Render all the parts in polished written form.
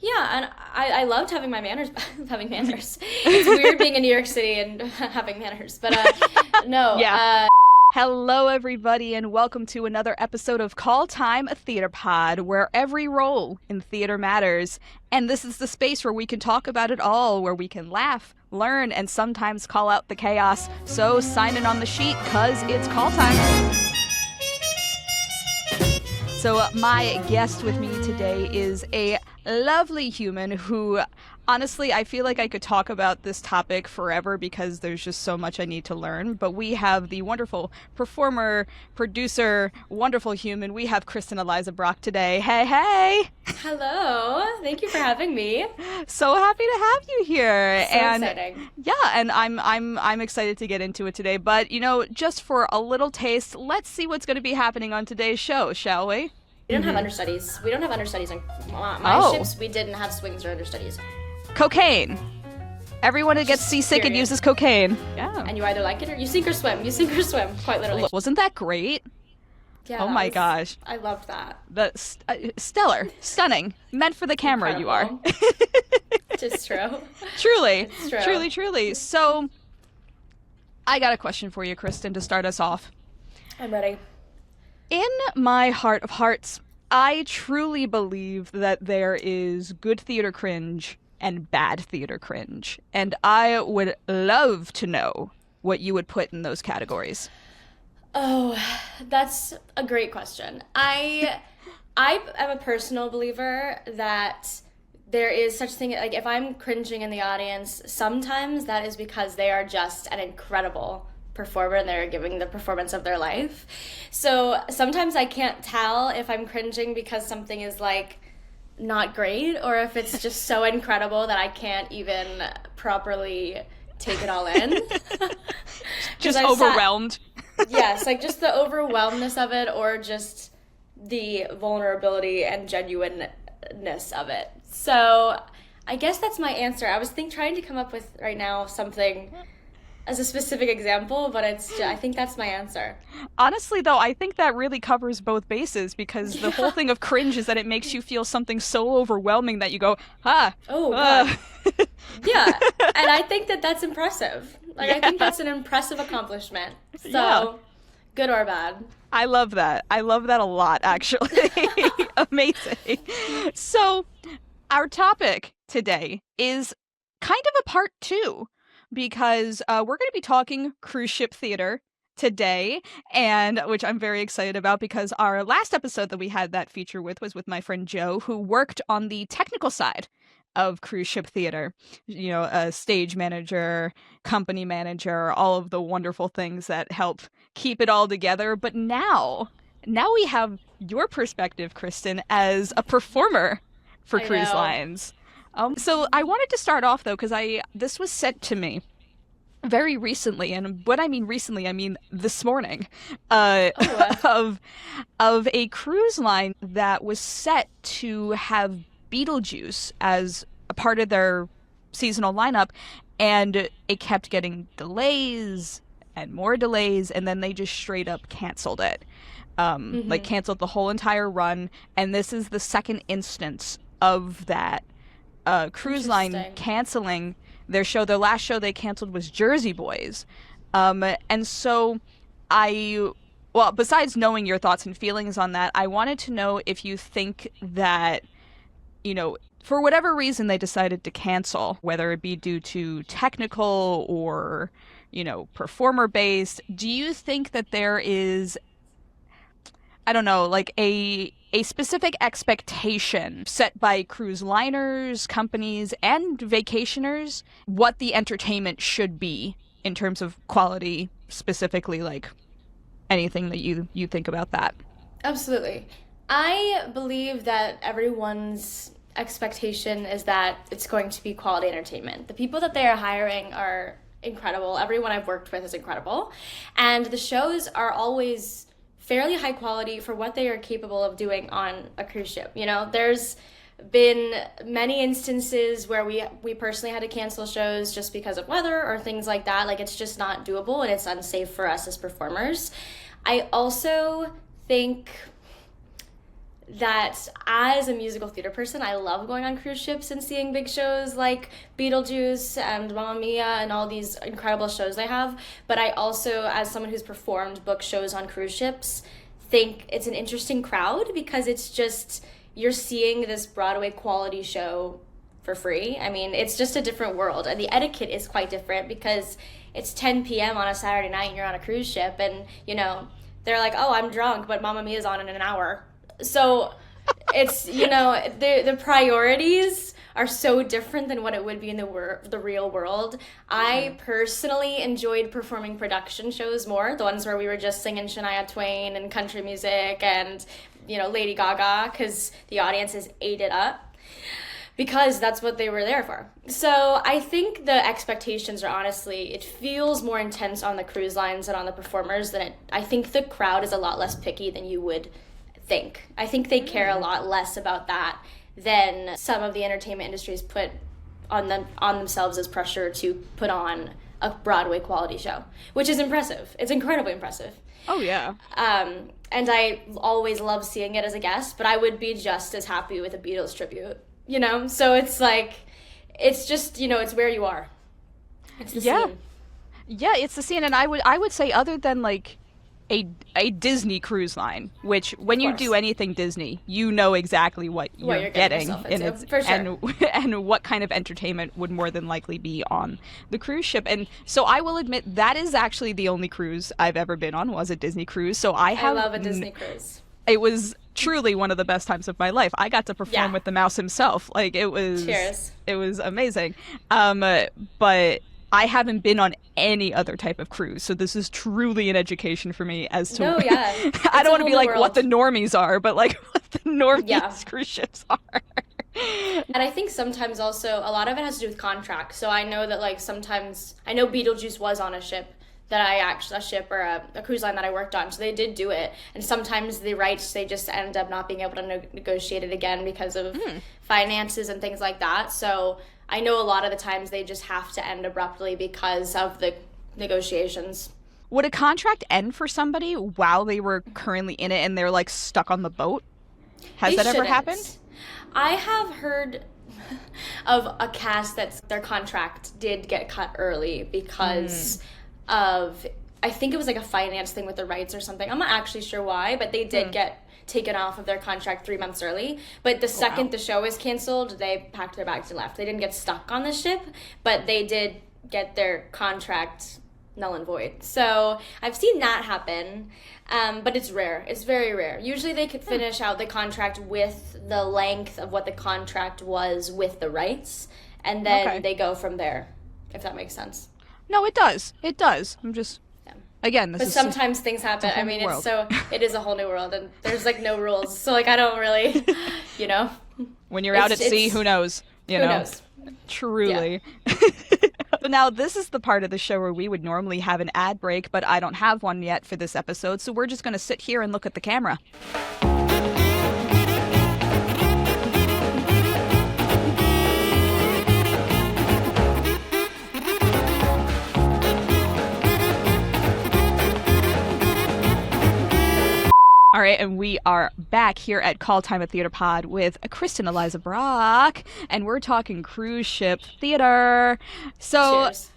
Yeah, and I loved having my manners, having manners. It's weird being in New York City and having manners, but no. Yeah. Hello, everybody, and welcome to another episode of Call Time, a theater pod, where every role in theater matters. And this is the space where we can talk about it all, where we can laugh, learn, and sometimes call out the chaos. So sign in on the sheet, cause it's call time. So my guest with me today is a lovely human who, honestly, I feel like I could talk about this topic forever because there's just so much I need to learn. But we have the wonderful performer, producer, wonderful human. We have Kristen Eliza Brock today. Hey, hey! Hello, thank you for having me. So happy to have you here. So exciting. Yeah, and I'm excited to get into it today. But just for a little taste, let's see what's going to be happening on today's show, shall we? We don't have understudies. We don't have understudies on my ships. We didn't have swings or understudies. Cocaine. Everyone who gets seasick and uses cocaine. Yeah. And you either like it or you sink or swim. You sink or swim, quite literally. Wasn't that great? Yeah. Oh my gosh. I loved that. Stellar. Stunning. Meant for the camera, Incredible. you are. Just true. Truly. It's true. Truly, truly. So, I got a question for you, Kristen, to start us off. I'm ready. In my heart of hearts, I truly believe that there is good theater cringe and bad theater cringe. And I would love to know what you would put in those categories. Oh, that's a great question. I am a personal believer that there is such a thing, like if I'm cringing in the audience, sometimes that is because they are just an incredible performer and they're giving the performance of their life. So sometimes I can't tell if I'm cringing because something is like not great or if it's just so incredible that I can't even properly take it all in. Just overwhelmed. Yes, like just the overwhelmness of it or just the vulnerability and genuineness of it. So I guess that's my answer. I was trying to come up with right now something as a specific example, but I think that's my answer. Honestly, though, I think that really covers both bases because the whole thing of cringe is that it makes you feel something so overwhelming that you go, God. Yeah, and I think that that's impressive. Like, yeah. I think that's an impressive accomplishment. So, yeah. Good or bad. I love that. I love that a lot, actually. Amazing. So, our topic today is kind of a part two, because we're going to be talking cruise ship theater today, and which I'm very excited about because our last episode that we had that feature with was with my friend Joe, who worked on the technical side of cruise ship theater, a stage manager, company manager, all of the wonderful things that help keep it all together. But now we have your perspective, Kristen, as a performer for cruise lines. So I wanted to start off, though, because this was sent to me very recently, and when I mean recently, I mean this morning, of a cruise line that was set to have Beetlejuice as a part of their seasonal lineup, and it kept getting delays and more delays, and then they just straight up canceled it. Like canceled the whole entire run, and this is the second instance of that. Cruise line canceling their show. Their last show they canceled was Jersey Boys. And so besides knowing your thoughts and feelings on that, I wanted to know if you think that, for whatever reason they decided to cancel, whether it be due to technical or, performer based, do you think that there is, I don't know, like a specific expectation set by cruise liners, companies, and vacationers what the entertainment should be in terms of quality, specifically, like anything that you think about that? Absolutely. I believe that everyone's expectation is that it's going to be quality entertainment. The people that they are hiring are incredible. Everyone I've worked with is incredible. And the shows are always fairly high quality for what they are capable of doing on a cruise ship. There's been many instances where we personally had to cancel shows just because of weather or things like that. Like, it's just not doable and it's unsafe for us as performers. I also think that as a musical theater person, I love going on cruise ships and seeing big shows like Beetlejuice and Mamma Mia and all these incredible shows they have. But I also, as someone who's performed book shows on cruise ships, think it's an interesting crowd because it's just, you're seeing this Broadway quality show for free. I mean, it's just a different world. And the etiquette is quite different because it's 10 p.m. on a Saturday night and you're on a cruise ship and, you know, they're like, oh, I'm drunk, but Mamma Mia's on in an hour. So it's, you know, the priorities are so different than what it would be in the real world. I personally enjoyed performing production shows more, the ones where we were just singing Shania Twain and country music and, you know, Lady Gaga, because the audiences ate it up, because that's what they were there for. So I think the expectations are honestly, it feels more intense on the cruise lines and on the performers I think the crowd is a lot less picky than you would think. I think they care a lot less about that than some of the entertainment industries put on themselves as pressure to put on a Broadway quality show, which is impressive. It's incredibly impressive. Oh, yeah. And I always love seeing it as a guest, but I would be just as happy with a Beatles tribute, you know? So it's like, it's just, you know, it's where you are. It's the scene. Yeah, it's the scene, and I would say other than, like, a Disney cruise line, which when you do anything Disney, you know exactly what you're getting for sure. and what kind of entertainment would more than likely be on the cruise ship. And so I will admit that is actually the only cruise I've ever been on was a Disney cruise. So I love a Disney cruise. It was truly one of the best times of my life. I got to perform with the mouse himself. Like it was amazing. But I haven't been on any other type of cruise, so this is truly an education for me as to I don't want to be like what the normies are, but like what the normies cruise ships are. And I think sometimes also a lot of it has to do with contracts. So I know that like sometimes, I know Beetlejuice was on a ship a cruise line that I worked on, so they did do it. And sometimes the rights, they just end up not being able to negotiate it again because of finances and things like that. So I know a lot of the times they just have to end abruptly because of the negotiations. Would a contract end for somebody while they were currently in it and they're like stuck on the boat? Has that ever happened? I have heard of a cast that their contract did get cut early because of, I think it was like a finance thing with the rights or something. I'm not actually sure why, but they did get taken off of their contract 3 months early. But the second the show was canceled, they packed their bags and left. They didn't get stuck on the ship, but they did get their contract null and void. So I've seen that happen, but it's rare. It's very rare. Usually they could finish out the contract with the length of what the contract was with the rights, and then they go from there, if that makes sense. No, it does. It does. I'm just... Again, but sometimes things happen. I mean, it is a whole new world, and there's like no rules. So like, I don't really, you know. When you're out at sea, who knows? Who knows? Truly. Yeah. So now this is the part of the show where we would normally have an ad break, but I don't have one yet for this episode. So we're just going to sit here and look at the camera. All right, and we are back here at Call Time at Theater Pod with Kristen Eliza Brock, and we're talking cruise ship theater. So, cheers.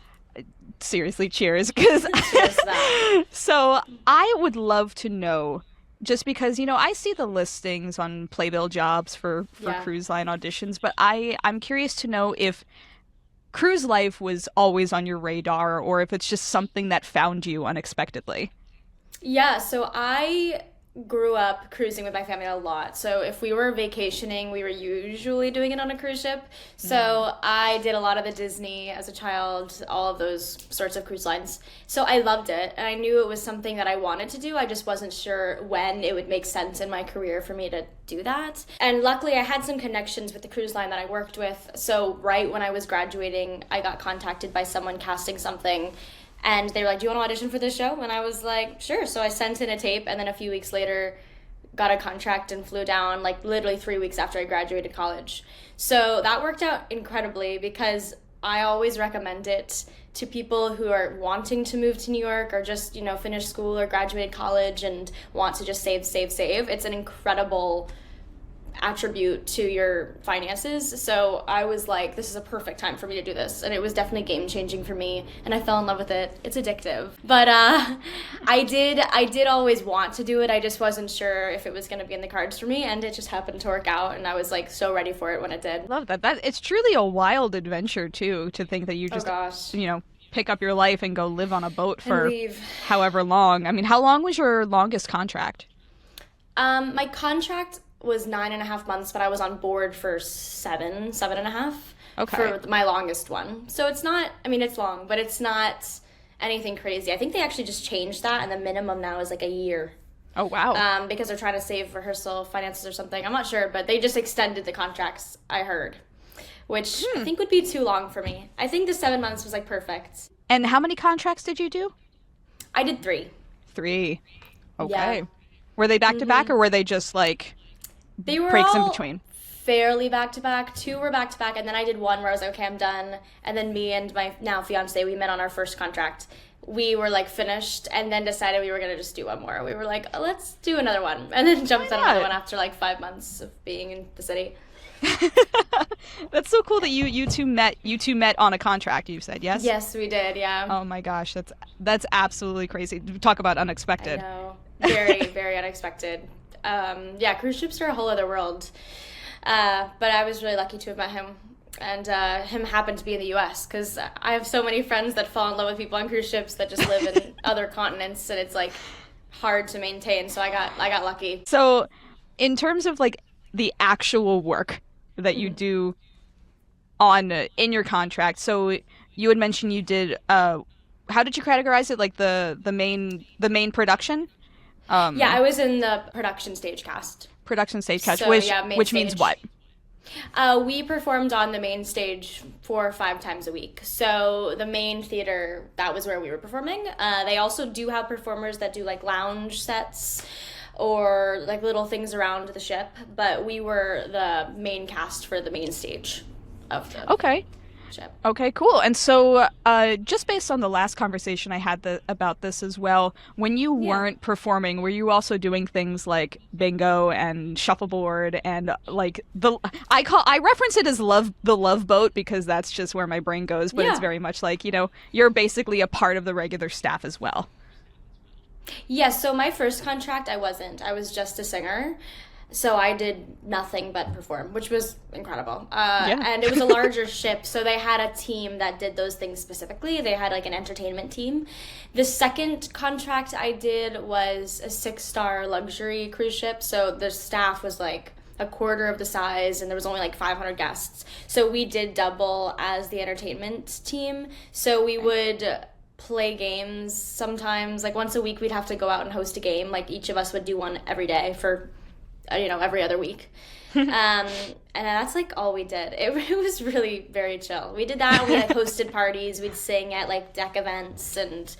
Seriously, cheers. So, I would love to know, just because, you know, I see the listings on Playbill jobs for cruise line auditions, but I'm curious to know if cruise life was always on your radar, or if it's just something that found you unexpectedly. Yeah, so I grew up cruising with my family a lot. So if we were vacationing, we were usually doing it on a cruise ship. So I did a lot of the Disney as a child, all of those sorts of cruise lines. So I loved it, and I knew it was something that I wanted to do. I just wasn't sure when it would make sense in my career for me to do that. And luckily I had some connections with the cruise line that I worked with. So right when I was graduating, I got contacted by someone casting something, and they were like, do you want to audition for this show? And I was like, sure. So I sent in a tape, and then a few weeks later got a contract and flew down, like literally 3 weeks after I graduated college. So that worked out incredibly, because I always recommend it to people who are wanting to move to New York, or just, you know, finish school or graduate college and want to just save. It's an incredible attribute to your finances. So I was like, this is a perfect time for me to do this. And it was definitely game changing for me. And I fell in love with it. It's addictive. But I did always want to do it. I just wasn't sure if it was going to be in the cards for me. And it just happened to work out. And I was like so ready for it when it did. Love that. It's truly a wild adventure too, to think that you just, pick up your life and go live on a boat for however long. I mean, how long was your longest contract? My contract was 9.5 months, but I was on board for 7.5 for my longest one. So it's not, it's long, but it's not anything crazy. I think they actually just changed that, and the minimum now is like a year. Oh, wow. Because they're trying to save rehearsal finances or something. I'm not sure, but they just extended the contracts, I heard, which I think would be too long for me. I think the 7 months was like perfect. And how many contracts did you do? I did 3. 3. Okay. Yeah. Were they back to back, or were they just like they were breaks all in between? Fairly back to back. 2 were back to back, and then I did 1 where I was like, okay, I'm done. And then me and my now fiance, we met on our first contract. We were like finished, and then decided we were gonna just do 1 more. We were like, oh, let's do another one, and then jumped on another one after like 5 months of being in the city. That's so cool that you two met on a contract, you said. Yes, we did. Yeah. Oh my gosh, that's absolutely crazy. Talk about unexpected. I know. Very very unexpected. Cruise ships are a whole other world, but I was really lucky to have met him, and him happened to be in the US, because I have so many friends that fall in love with people on cruise ships that just live in other continents, and it's like hard to maintain, so I got lucky. So in terms of like the actual work that you do in your contract, so you had mentioned you did how did you categorize it, like the main production? I was in the production stage cast, so, which means what? We performed on the main stage 4 or 5 times a week. So the main theater, that was where we were performing. They also do have performers that do like lounge sets or like little things around the ship, but we were the main cast for the main stage of the ship. Okay, cool. And so just based on the last conversation I had about this as well, when you weren't performing, were you also doing things like bingo and shuffleboard and like I reference it as the love boat, because that's just where my brain goes, but it's very much like, you're basically a part of the regular staff as well. Yes, so my first contract I wasn't. I was just a singer. So I did nothing but perform, which was incredible. And it was a larger ship, so they had a team that did those things specifically. They had like an entertainment team. The second contract I did was a 6-star luxury cruise ship, so the staff was like a quarter of the size, and there was only like 500 guests. So we did double as the entertainment team. So we would play games sometimes, like once a week we'd have to go out and host a game. Like each of us would do one every day for every other week. And that's like all we did. It was really very chill. We did that. We like hosted parties. We'd sing at like deck events, and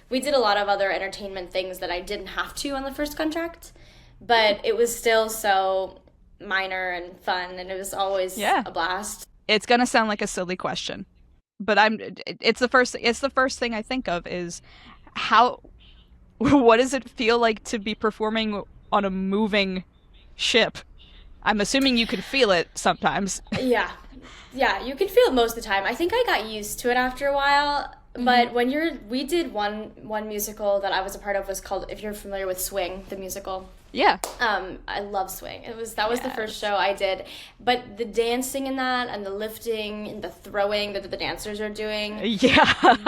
we did a lot of other entertainment things that I didn't have to on the first contract, but it was still so minor and fun, and it was always a blast. It's gonna sound like a silly question, but it's the first thing I think of is what does it feel like to be performing on a moving ship? I'm assuming you can feel it sometimes. Yeah, you can feel it most of the time. I think I got used to it after a while, but we did one musical that I was a part of, was called, if you're familiar with Swing, the musical. Yeah. I love Swing. That was the first show I did, but the dancing in that and the lifting and the throwing that the dancers are doing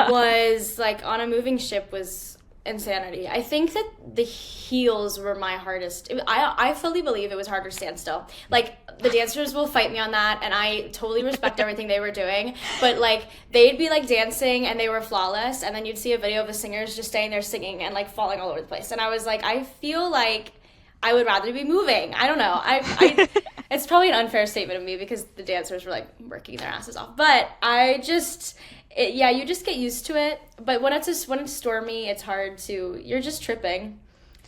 was like on a moving ship was insanity. I think that the heels were my hardest. I fully believe it was harder to stand still. Like, the dancers will fight me on that, and I totally respect everything they were doing, but like they'd be like dancing and they were flawless, and then you'd see a video of the singers just staying there singing and like falling all over the place, and I was like, I feel like I would rather be moving. I don't know. I it's probably an unfair statement of me because the dancers were like working their asses off, but you just get used to it. But when it's stormy, it's hard to, you're just tripping,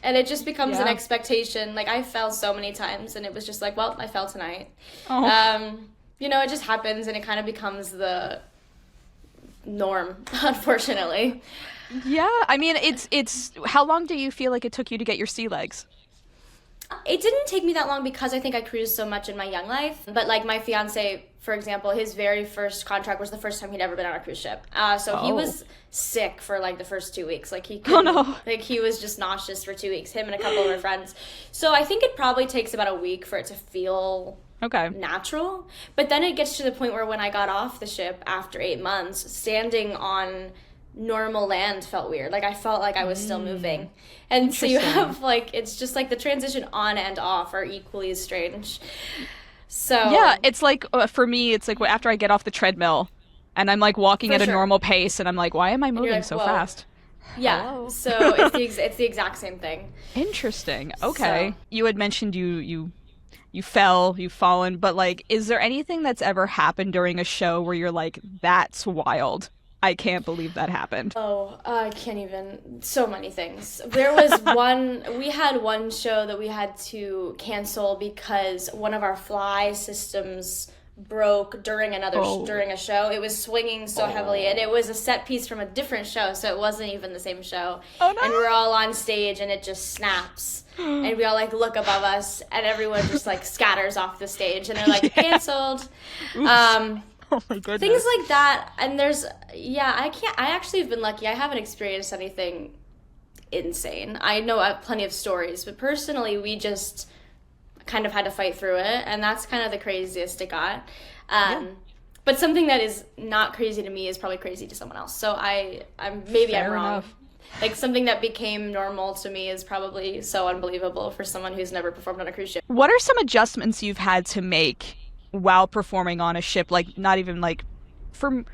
and it just becomes an expectation. Like, I fell so many times, and it was just like, well, I fell tonight. It just happens, and it kind of becomes the norm, unfortunately. Yeah, I mean, it's how long do you feel like it took you to get your sea legs? It didn't take me that long because I think I cruised so much in my young life. But like my fiance, for example, his very first contract was the first time he'd ever been on a cruise ship. So he was sick for like the first 2 weeks. Like he couldn't, like he was just nauseous for 2 weeks, him and a couple of our friends. So I think it probably takes about a week for it to feel natural. But then it gets to the point where when I got off the ship after 8 months, standing on normal land felt weird. Like I felt like I was still moving. And so you have like, it's just like the transition on and off are equally as strange. So yeah, it's like for me, it's like after I get off the treadmill and I'm like walking at a normal pace and I'm like, why am I moving like, so fast? Yeah. Hello. So it's the exact same thing. Interesting. Okay. So, you had mentioned you fell, you've fallen, but like, is there anything that's ever happened during a show where you're like, that's wild? I can't believe that happened. Oh, I can't even. So many things. There was we had one show that we had to cancel because one of our fly systems broke during during a show. It was swinging so heavily, and it was a set piece from a different show, so it wasn't even the same show. Oh no! And we're all on stage, and it just snaps. And we all like look above us, and everyone just like scatters off the stage, and they're like canceled. Oh my goodness. Things like that. And I actually have been lucky. I haven't experienced anything insane. I know plenty of stories, but personally, we just kind of had to fight through it. And that's kind of the craziest it got. But something that is not crazy to me is probably crazy to someone else. So I'm wrong. Enough. Like something that became normal to me is probably so unbelievable for someone who's never performed on a cruise ship. What are some adjustments you've had to make while performing on a ship, like not even like for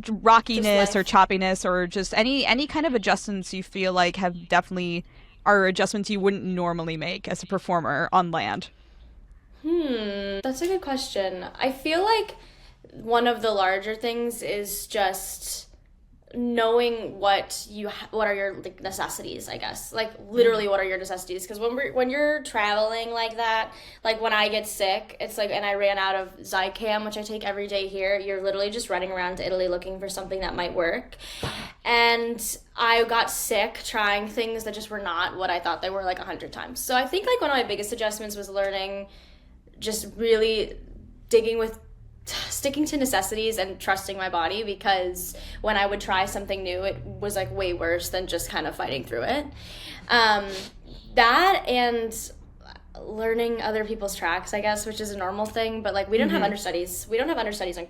rockiness or choppiness or just any kind of adjustments you feel like have definitely are adjustments you wouldn't normally make as a performer on land? That's a good question. I feel like one of the larger things is just knowing what are your like necessities, I guess, like literally what are your necessities, because when you're traveling like that, like when I get sick, it's like, and I ran out of Zicam, which I take every day here, you're literally just running around to Italy looking for something that might work. And I got sick trying things that just were not what I thought they were like 100 times. So I think like one of my biggest adjustments was learning, just really sticking to necessities and trusting my body, because when I would try something new, it was like way worse than just kind of fighting through it. That and learning other people's tracks, I guess, which is a normal thing, but like we don't have understudies. We don't have understudies on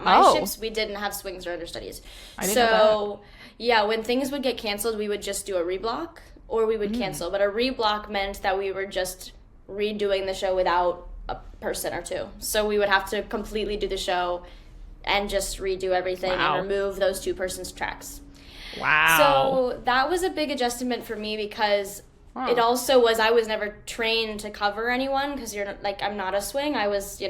my ships. We didn't have swings or understudies. I didn't know that. Yeah, when things would get canceled, we would just do a reblock or we would cancel. But a reblock meant that we were just redoing the show without a person or two. So we would have to completely do the show and just redo everything and remove those two persons' tracks. Wow. So that was a big adjustment for me, because it also was, I was never trained to cover anyone, because I'm not a swing. I was,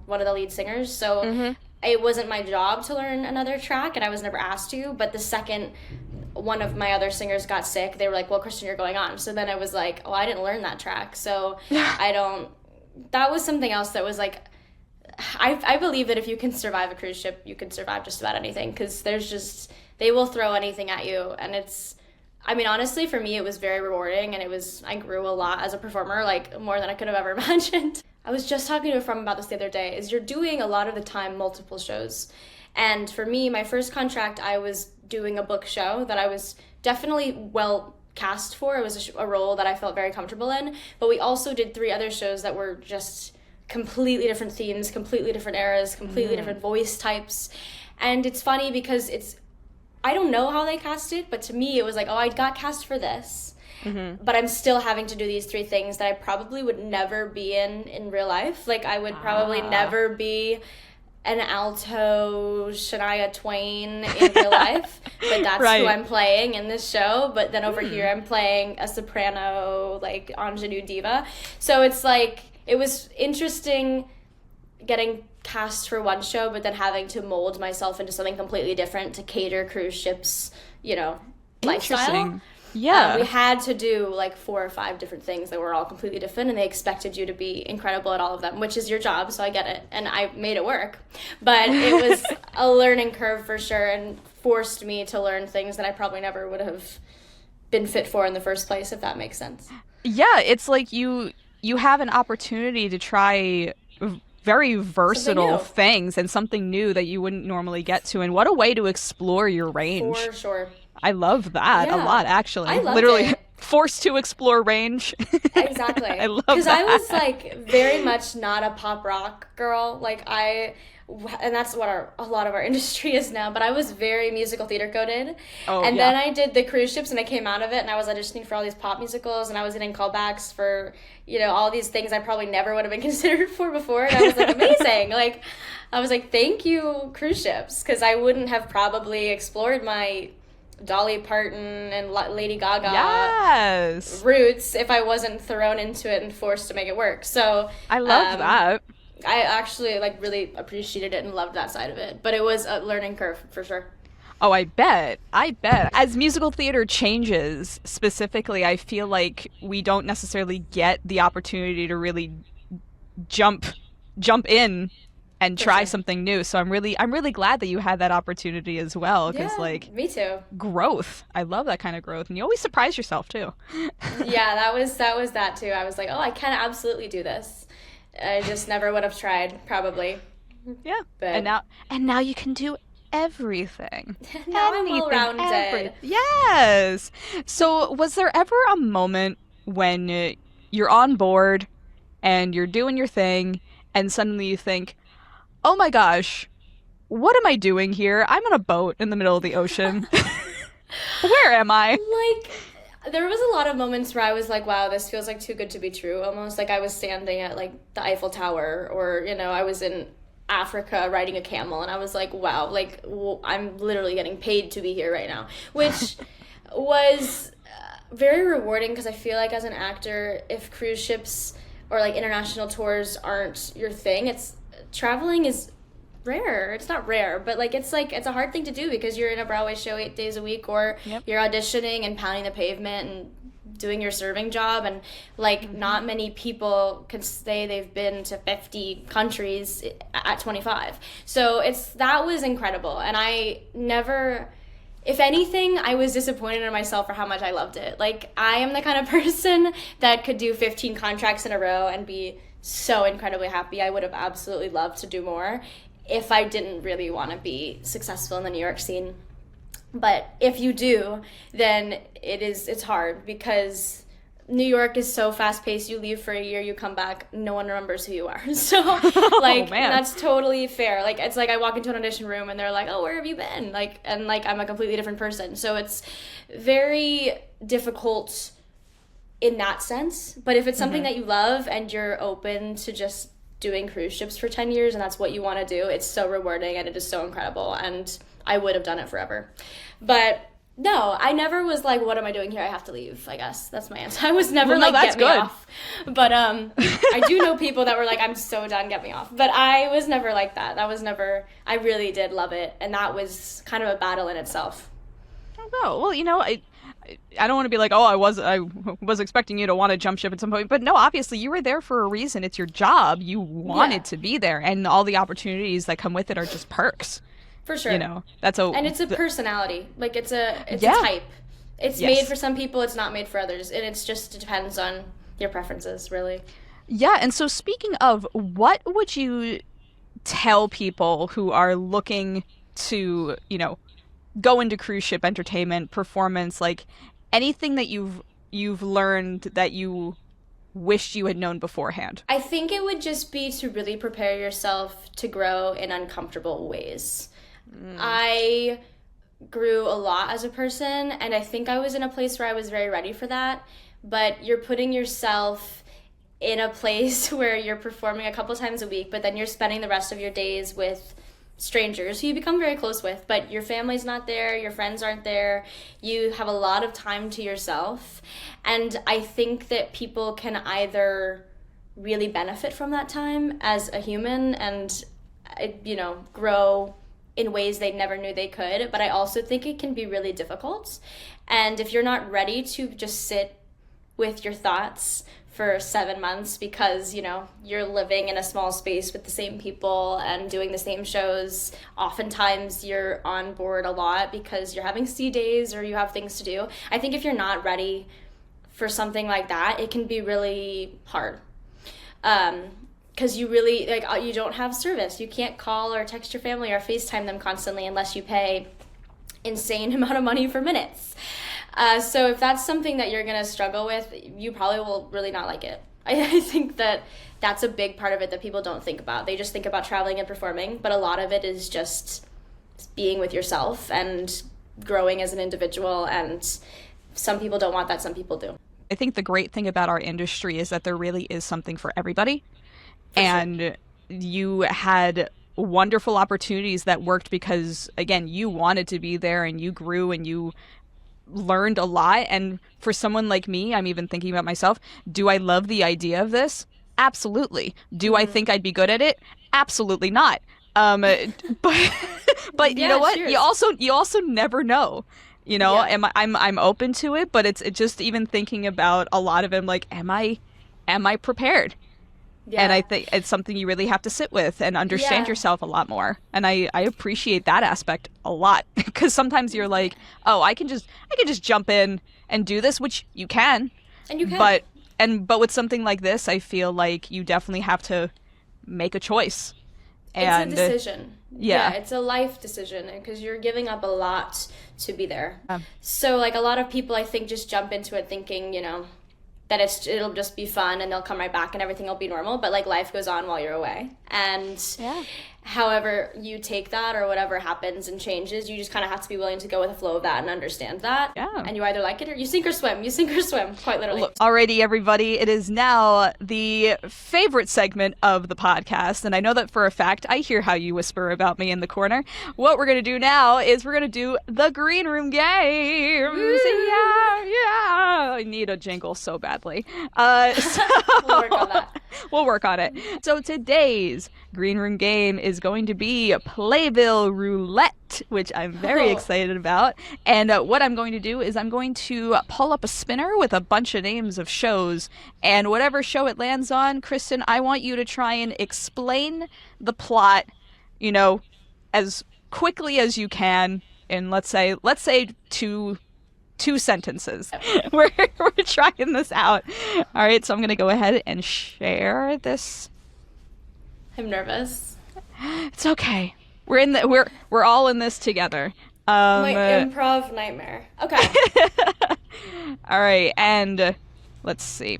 one of the lead singers. So it wasn't my job to learn another track, and I was never asked to. But the second one of my other singers got sick, they were like, well, Kristen, you're going on. So then I was like, oh, I didn't learn that track. So that was something else that was like, I believe that if you can survive a cruise ship, you can survive just about anything, because they will throw anything at you. And honestly, for me, it was very rewarding, and I grew a lot as a performer, like more than I could have ever imagined. I was just talking to a friend about this the other day, is you're doing a lot of the time multiple shows. And for me, my first contract, I was doing a book show that I was definitely well cast for. It was a role that I felt very comfortable in, but we also did 3 other shows that were just completely different themes, completely different eras, completely different voice types. And it's funny because I don't know how they cast it, but to me it was like, oh, I got cast for this, but I'm still having to do these 3 things that I probably would never be in real life. Like I would probably never be an alto Shania Twain in real life, but that's who I'm playing in this show. But then over here I'm playing a soprano, like ingenue diva. So it's like, it was interesting getting cast for one show, but then having to mold myself into something completely different to cater cruise ships, lifestyle. Yeah. We had to do like 4 or 5 different things that were all completely different, and they expected you to be incredible at all of them, which is your job, so I get it. And I made it work. But it was a learning curve for sure, and forced me to learn things that I probably never would have been fit for in the first place, if that makes sense. Yeah, it's like you have an opportunity to try very Something versatile new. things and something new that you wouldn't normally get to. And what a way to explore your range. For sure. I love that a Yeah. lot, I actually. loved Literally it. forced to explore range. I Exactly. love Because I that. was like very much not a pop rock girl. And that's what a lot of our industry is now, but I was very musical theater coded. Oh, And yeah. then I did the cruise ships and I came out of it and I was auditioning for all these pop musicals and I was getting callbacks for, all these things I probably never would have been considered for before. And I was like, amazing. Like, I was like, thank you, cruise ships, because I wouldn't have probably explored my Dolly Parton and Lady Gaga Yes. roots if I wasn't thrown into it and forced to make it work. So, I love um, that. I actually like really appreciated it and loved that side of it. But it was a learning curve for sure. Oh, I bet. I bet. As musical theater changes, specifically, I feel like we don't necessarily get the opportunity to really jump jump in and For try sure. something new. So I'm really glad that you had that opportunity as well cuz Yeah, like me too. growth. I love that kind of growth and you always surprise yourself too. Yeah, that was that too. I was like, oh, I can absolutely do this. I just never would have tried, probably. Yeah. And But now you can do everything. now I'm well Anything, every. rounded. Yes. So, was there ever a moment when you're on board and you're doing your thing and suddenly you think, "Oh my gosh, what am I doing here? I'm on a boat in the middle of the ocean. Where am I?" There was a lot of moments where I was like, wow, this feels like too good to be true. Almost like I was standing at like the Eiffel Tower or, I was in Africa riding a camel and I was like, wow, like I'm literally getting paid to be here right now, which was very rewarding because I feel like as an actor, if cruise ships or like international tours aren't your thing, it's traveling is rare. It's not rare, but it's a hard thing to do because you're in a Broadway show 8 days a week, or Yep. you're auditioning and pounding the pavement and doing your serving job, and like not many people can say they've been to 50 countries at 25. So that was incredible, and I never. If anything, I was disappointed in myself for how much I loved it. Like, I am the kind of person that could do 15 contracts in a row and be so incredibly happy. I would have absolutely loved to do more if I didn't really want to be successful in the New York scene. But if you do, then it's hard because New York is so fast paced. You leave for a year, you come back, no one remembers who you are. So Oh man. that's totally fair. Like it's like I walk into an audition room and they're like, "Oh, where have you been?" And I'm a completely different person. So it's very difficult in that sense. But if it's something that you love and you're open to just doing cruise ships for 10 years and that's what you want to do, it's so rewarding and it is so incredible. And I would have done it forever. But no, I never was like, what am I doing here? I have to leave, I guess. That's my answer. I was never Well, no, like, that's get me good. off. But I do know people that were like, I'm so done, get me off. But I was never like that. I really did love it. And that was kind of a battle in itself. No, well, I don't want to be like, oh, I was expecting you to want to jump ship at some point, but no, obviously you were there for a reason. It's your job. You Yeah, wanted to be there, and all the opportunities that come with it are just perks. for sure. That's a And it's a personality. Like it's a yeah, type. It's made yes, for some people, it's not made for others. And it depends on your preferences, really. yeah. And so, speaking of, what would you tell people who are looking to, go into cruise ship entertainment, performance, like anything that you've learned that you wished you had known beforehand? I think it would just be to really prepare yourself to grow in uncomfortable ways. I grew a lot as a person, and I think I was in a place where I was very ready for that. But you're putting yourself in a place where you're performing a couple times a week, but then you're spending the rest of your days with strangers who you become very close with, but your family's not there, your friends aren't there. You have a lot of time to yourself. And I think that people can either really benefit from that time as a human and, grow in ways they never knew they could. But I also think it can be really difficult. And if you're not ready to just sit with your thoughts for 7 months because you're living in a small space with the same people and doing the same shows, oftentimes you're on board a lot because you're having C days or you have things to do. I think if you're not ready for something like that, it can be really hard. Because you really, like, you don't have service. You can't call or text your family or FaceTime them constantly unless you pay insane amount of money for minutes. So if that's something that you're going to struggle with, you probably will really not like it. I think that that's a big part of it that people don't think about. They just think about traveling and performing, but a lot of it is just being with yourself and growing as an individual, and some people don't want that, some people do. I think the great thing about our industry is that there really is something for everybody. And you had wonderful opportunities that worked because, again, you wanted to be there and you grew and you learned a lot. And for someone like me, I'm even thinking about myself, do I love the idea of this? Absolutely. Do I think I'd be good at it? Absolutely not. But you know what? Cheers. You also never know. You know, I'm open to it, but it's just even thinking about a lot of it, I'm like, am I prepared? Yeah. And I think it's something you really have to sit with and understand yourself a lot more. And I appreciate that aspect a lot, because sometimes you're like, oh, I can just jump in and do this, which you can. And you can. But with something like this, I feel like you definitely have to make a choice. It's a decision. Yeah, it's a life decision, because you're giving up a lot to be there. So like a lot of people, I think, just jump into it thinking, you know, that it'll just be fun and they'll come right back and everything will be normal. But like life goes on while you're away. And however you take that or whatever happens and changes, you just kind of have to be willing to go with the flow of that and understand that. Yeah. And you either like it or you sink or swim. You sink or swim, quite literally. Alrighty, everybody. It is now the favorite segment of the podcast. And I know that for a fact, I hear how you whisper about me in the corner. What we're going to do now is we're going to do the Green Room Games. Yeah. I need a jingle so badly. We'll work on that. We'll work on it. So today's Green Room Game is going to be Playbill Roulette, which I'm very excited about. And what I'm going to do is I'm going to pull up a spinner with a bunch of names of shows, and whatever show it lands on, Kristen, I want you to try and explain the plot, you know, as quickly as you can in let's say two sentences. We're trying this out. All right, so I'm going to go ahead and share this. I'm nervous. It's okay. We're all in this together. My improv nightmare. Okay. All right, and let's see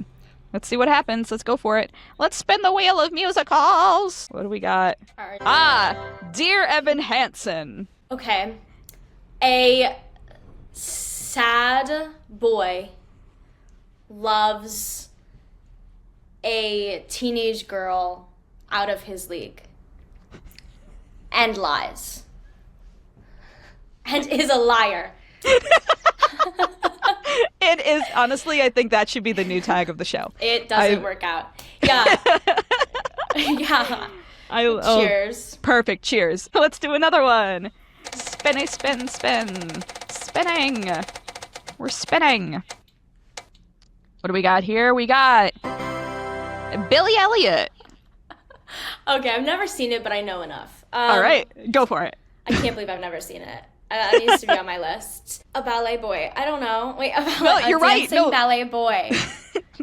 what happens. Let's go for it. Let's spin the wheel of musicals. What do we got? Dear Evan Hansen. Okay. A sad boy loves a teenage girl out of his league and lies and is a liar. It is, honestly, I think that should be the new tag of the show. It doesn't work out. Yeah. Yeah. Cheers. Perfect. Cheers. Let's do another one. Spinny, spin, spin. Spinning. We're spinning. What do we got here? We got Billy Elliot. Okay, I've never seen it, but I know enough. All right, go for it. I can't believe I've never seen it. It needs to be on my list. A ballet boy. I don't know. Wait, you're right. No. Ballet boy.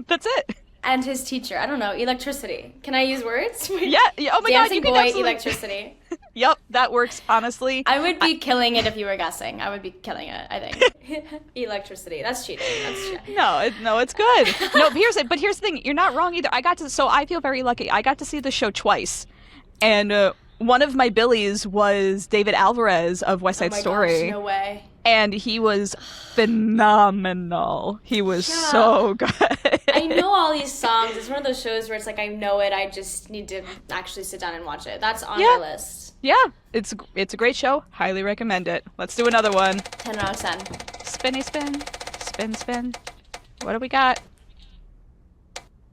That's it. And his teacher. I don't know. Electricity. Can I use words? Yeah. Oh my God. You can boy, absolutely... electricity. Yep, that works. Honestly, I would be killing it if you were guessing. I would be killing it. I think. Electricity. That's cheating. No, it's good. No, here's the thing. You're not wrong either. I feel very lucky. I got to see the show twice, and one of my Billies was David Alvarez of West Side Story. Gosh, no way. And he was phenomenal. He was so good. I know all these songs. It's one of those shows where it's like I know it. I just need to actually sit down and watch it. That's on my list. Yeah, it's a great show. Highly recommend it. Let's do another one. 10 out of 10. Spinny spin. Spin spin. What do we got?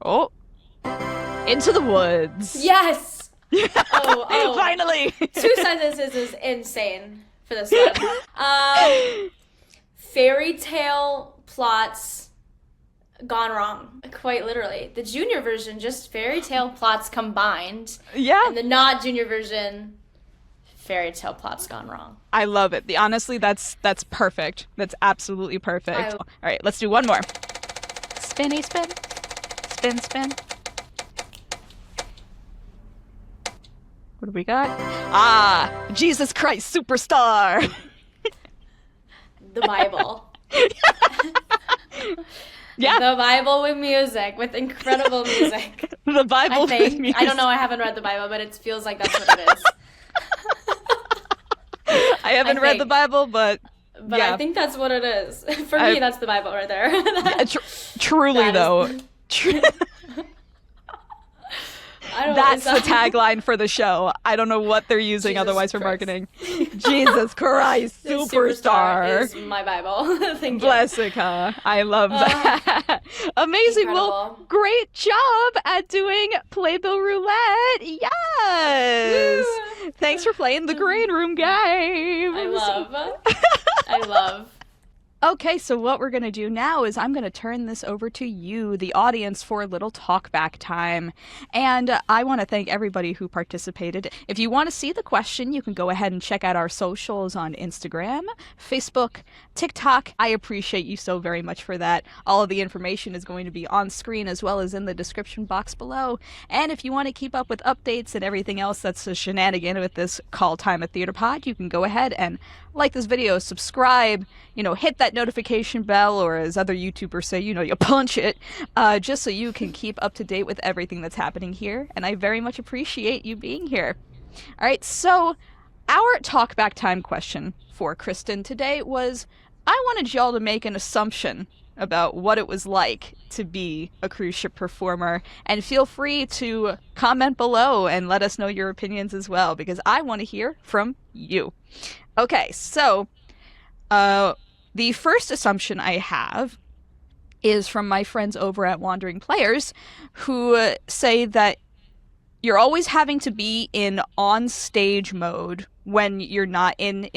Oh. Into the Woods. Yes! Oh. Finally! 2 sentences is insane for this one. Fairy tale plots gone wrong. Quite literally. The junior version, just fairy tale plots combined. Yeah. And the not junior version, fairy tale plots gone wrong. I love it. Honestly, that's perfect. That's absolutely perfect. All right, let's do one more. Spinny spin. Spin spin. What do we got? Ah, Jesus Christ Superstar. The Bible. Yeah. The Bible with music, with incredible music. The Bible I think. with music. I don't know, I haven't read the Bible, but it feels like that's what it is. I haven't read the Bible, but yeah. I think that's what it is. For me, that's the Bible right there. Yeah, truly, though. That's the tagline for the show. I don't know what they're using Jesus otherwise for Christ. marketing. Jesus Christ, Superstar. Is my Bible. Thank you. Blessica. I love that. Amazing. Incredible. Well, great job at doing Playbill Roulette. Yes. Woo. Thanks for playing the Green Room games. I love. Okay, so what we're going to do now is I'm going to turn this over to you, the audience, for a little talk back time. And I want to thank everybody who participated. If you want to see the question, you can go ahead and check out our socials on Instagram, Facebook, TikTok. I appreciate you so very much for that. All of the information is going to be on screen as well as in the description box below. And if you want to keep up with updates and everything else that's a shenanigan with this Call Time at Theater Pod, you can go ahead and like this video, subscribe, hit that notification bell, or as other YouTubers say, you punch it, just so you can keep up to date with everything that's happening here. And I very much appreciate you being here. All right, so our talk back time question for Kristen today was, I wanted y'all to make an assumption about what it was like to be a cruise ship performer, and feel free to comment below and let us know your opinions as well, because I want to hear from you. Okay, so the first assumption I have is from my friends over at Wandering Players, who say that you're always having to be in on-stage mode when you're not in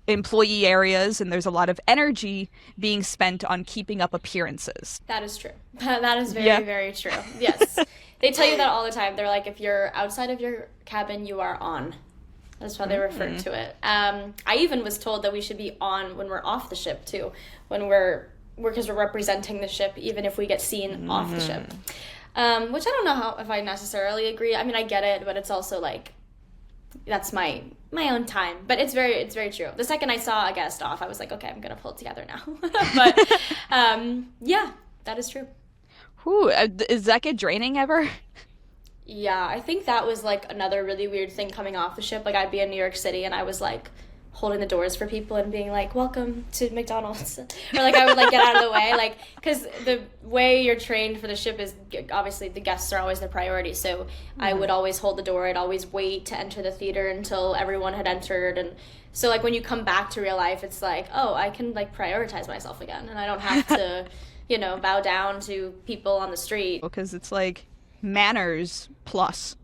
employee areas, and there's a lot of energy being spent on keeping up appearances. That is true. That is very, very true. Yes. They tell you that all the time. They're like, if you're outside of your cabin, you are on. That's how they refer to it. I even was told that we should be on when we're off the ship, too. When because we're representing the ship, even if we get seen off the ship. Which I don't know if I necessarily agree. I mean, I get it, but it's also like, that's my own time. But it's very true. The second I saw a guest off, I was like, okay, I'm going to pull it together now. But, yeah, that is true. Ooh, does that get draining ever? Yeah, I think that was like another really weird thing coming off the ship. Like, I'd be in New York City and I was like holding the doors for people and being like, welcome to McDonald's. Or like I would like get out of the way, like, because the way you're trained for the ship is obviously the guests are always the priority. So I would always hold the door. I'd always wait to enter the theater until everyone had entered. And so like when you come back to real life, it's like, oh, I can like prioritize myself again. And I don't have to, bow down to people on the street. Because it's like manners plus.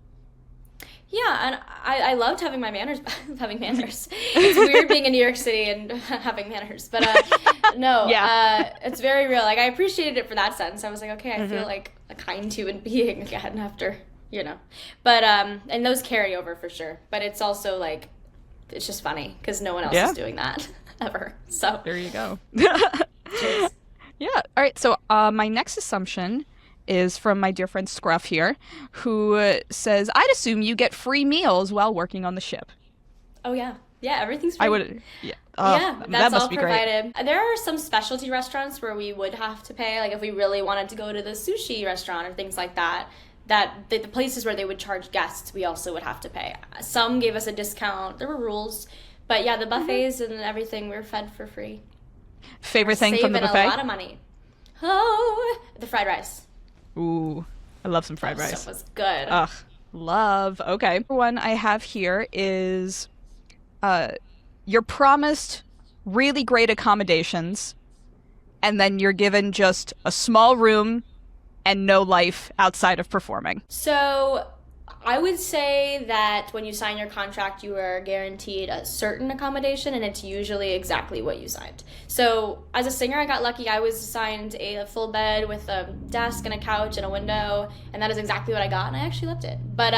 Yeah, and I loved having my manners, having manners. It's weird being in New York City and having manners, but no, it's very real. Like, I appreciated it for that sense. I was like, okay, I feel like a kind human being again after, But, and those carry over for sure. But it's also like, it's just funny because no one else is doing that ever. So there you go. Cheers. Yeah. All right. So my next assumption is from my dear friend Scruff here, who says, I'd assume you get free meals while working on the ship. Oh, yeah. Yeah, everything's free. I would, yeah. That's that must all be provided. Great. There are some specialty restaurants where we would have to pay, like if we really wanted to go to the sushi restaurant or things like that, the places where they would charge guests, we also would have to pay. Some gave us a discount. There were rules. But yeah, the buffets and everything, we were fed for free. Favorite thing from the buffet? Saving a lot of money. Oh, the fried rice. Ooh, I love some fried rice. That was good. Ugh, love. Okay. One I have here is you're promised really great accommodations, and then you're given just a small room and no life outside of performing. So I would say that when you sign your contract, you are guaranteed a certain accommodation, and it's usually exactly what you signed. So as a singer, I got lucky. I was assigned a full bed with a desk and a couch and a window, and that is exactly what I got, and I actually loved it. But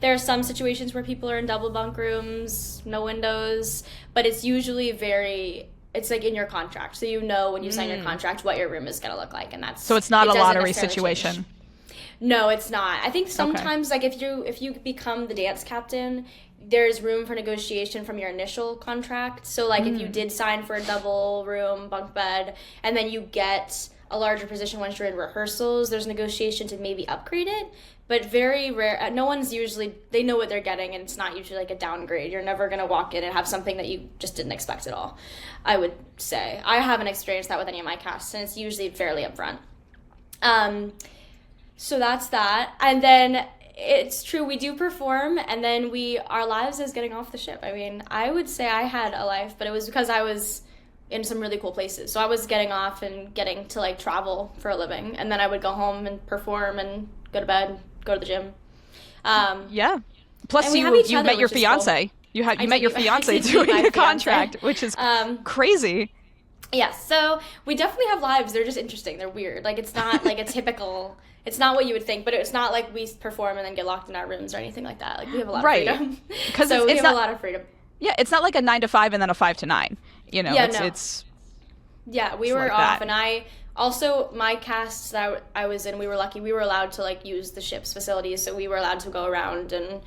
there are some situations where people are in double bunk rooms, no windows, but it's usually very it's like in your contract. So you know when you sign your contract what your room is going to look like, and that's so it's not a lottery necessarily situation. change. No, it's not. I think sometimes like if you become the dance captain, there's room for negotiation from your initial contract. So like if you did sign for a double room bunk bed and then you get a larger position once you're in rehearsals, there's negotiation to maybe upgrade it. But very rare, no one's usually, they know what they're getting, and it's not usually like a downgrade. You're never going to walk in and have something that you just didn't expect at all, I would say. I haven't experienced that with any of my casts, and it's usually fairly upfront. So that's that. And then it's true, we do perform, and then our lives is getting off the ship. I mean, I would say I had a life, but it was because I was in some really cool places. So I was getting off and getting to like travel for a living, and then I would go home and perform and go to bed, go to the gym. Yeah. Plus you met your fiance. Cool. You met your fiance doing the contract, which is crazy. Yeah, so we definitely have lives. They're just interesting. They're weird. Like it's not like a typical, it's not what you would think, but it's not like we perform and then get locked in our rooms or anything like that. Like we have a lot of freedom. So we have a lot of freedom. Yeah, it's not like a 9 to 5 and then a 5 to 9. You know, yeah, we were like off, and I also, my casts that I was in, we were lucky. We were allowed to like use the ship's facilities, so we were allowed to go around and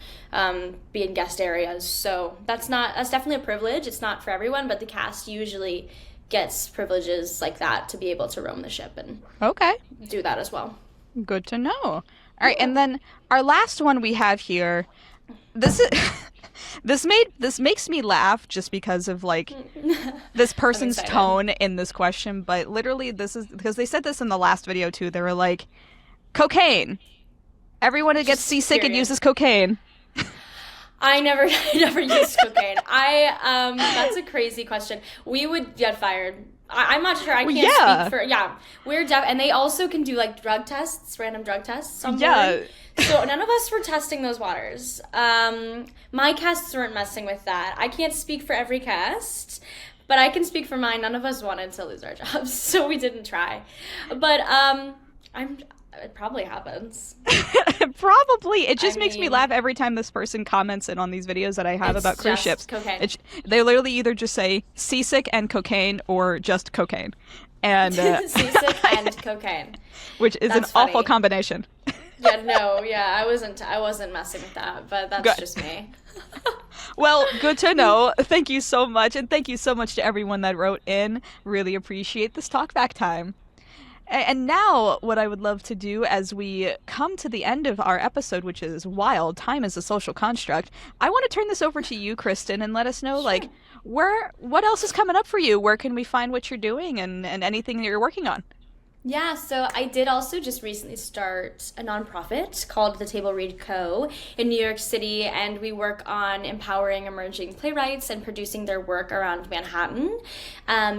be in guest areas. So that's definitely a privilege. It's not for everyone, but the cast usually gets privileges like that to be able to roam the ship and do that as well. Good to know. All right, and then our last one we have here. This makes me laugh just because of like this person's tone in this question, but literally this is because they said this in the last video too. They were like, cocaine. Everyone who gets seasick and uses cocaine. I never used cocaine. That's a crazy question. We would get fired. I'm not sure. I can't speak for. We're deaf, and they also can do like drug tests, random drug tests. On board. So none of us were testing those waters. My casts weren't messing with that. I can't speak for every cast, but I can speak for mine. None of us wanted to lose our jobs, so we didn't try. But it probably happens. Probably. It just makes me laugh every time this person comments in on these videos that I have about cruise ships. Cocaine. They literally either just say seasick and cocaine or just cocaine. And seasick and cocaine. Which is an awful combination. I wasn't messing with that, but that's just me. Well, good to know. Thank you so much, and thank you so much to everyone that wrote in. Really appreciate this talkback time. And now what I would love to do as we come to the end of our episode, which is wild, time is a social construct, I want to turn this over to you, Kristen, and let us know, like, what else is coming up for you? Where can we find what you're doing and anything that you're working on? Yeah, so I did also just recently start a nonprofit called The Table Read Co. in New York City, and we work on empowering emerging playwrights and producing their work around Manhattan.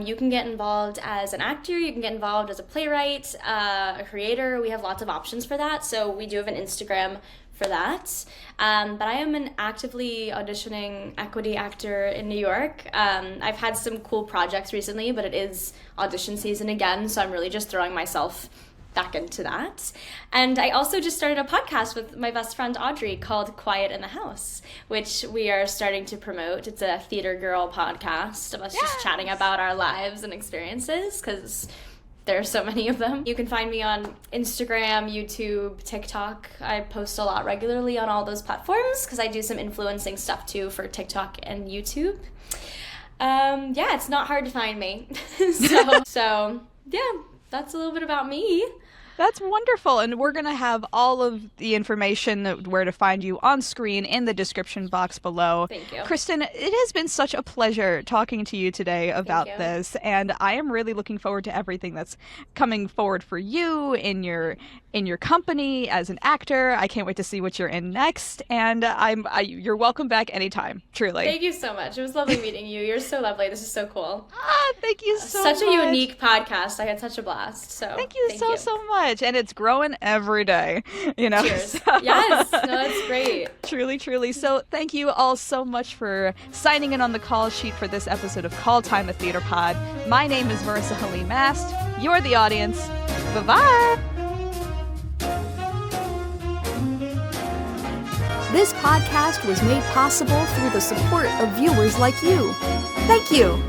You can get involved as an actor, you can get involved as a playwright, a creator. We have lots of options for that, so we do have an Instagram for that. But I am an actively auditioning equity actor in New York. I've had some cool projects recently, but it is audition season again, so I'm really just throwing myself back into that. And I also just started a podcast with my best friend Audrey called Quiet in the House, which we are starting to promote. It's a theater girl podcast of us just chatting about our lives and experiences, because there are so many of them. You can find me on Instagram, YouTube, TikTok. I post a lot regularly on all those platforms because I do some influencing stuff too for TikTok and YouTube. It's not hard to find me. So that's a little bit about me. That's wonderful. And we're going to have all of the information where to find you on screen in the description box below. Thank you. Kristen, it has been such a pleasure talking to you today about this. And I am really looking forward to everything that's coming forward for you in your company as an actor. I can't wait to see what you're in next. And you're welcome back anytime, truly. Thank you so much. It was lovely meeting you. You're so lovely. This is so cool. Thank you so much. Such a unique podcast. I had such a blast. So thank you so much. And it's growing every day, you know. Cheers. So. Yes, no, that's great. Truly. So thank you all so much for signing in on the call sheet for this episode of Call Time, a Theater Pod. My name is Marisa Helene Mast. You're the audience. Bye-bye. This podcast was made possible through the support of viewers like you. Thank you.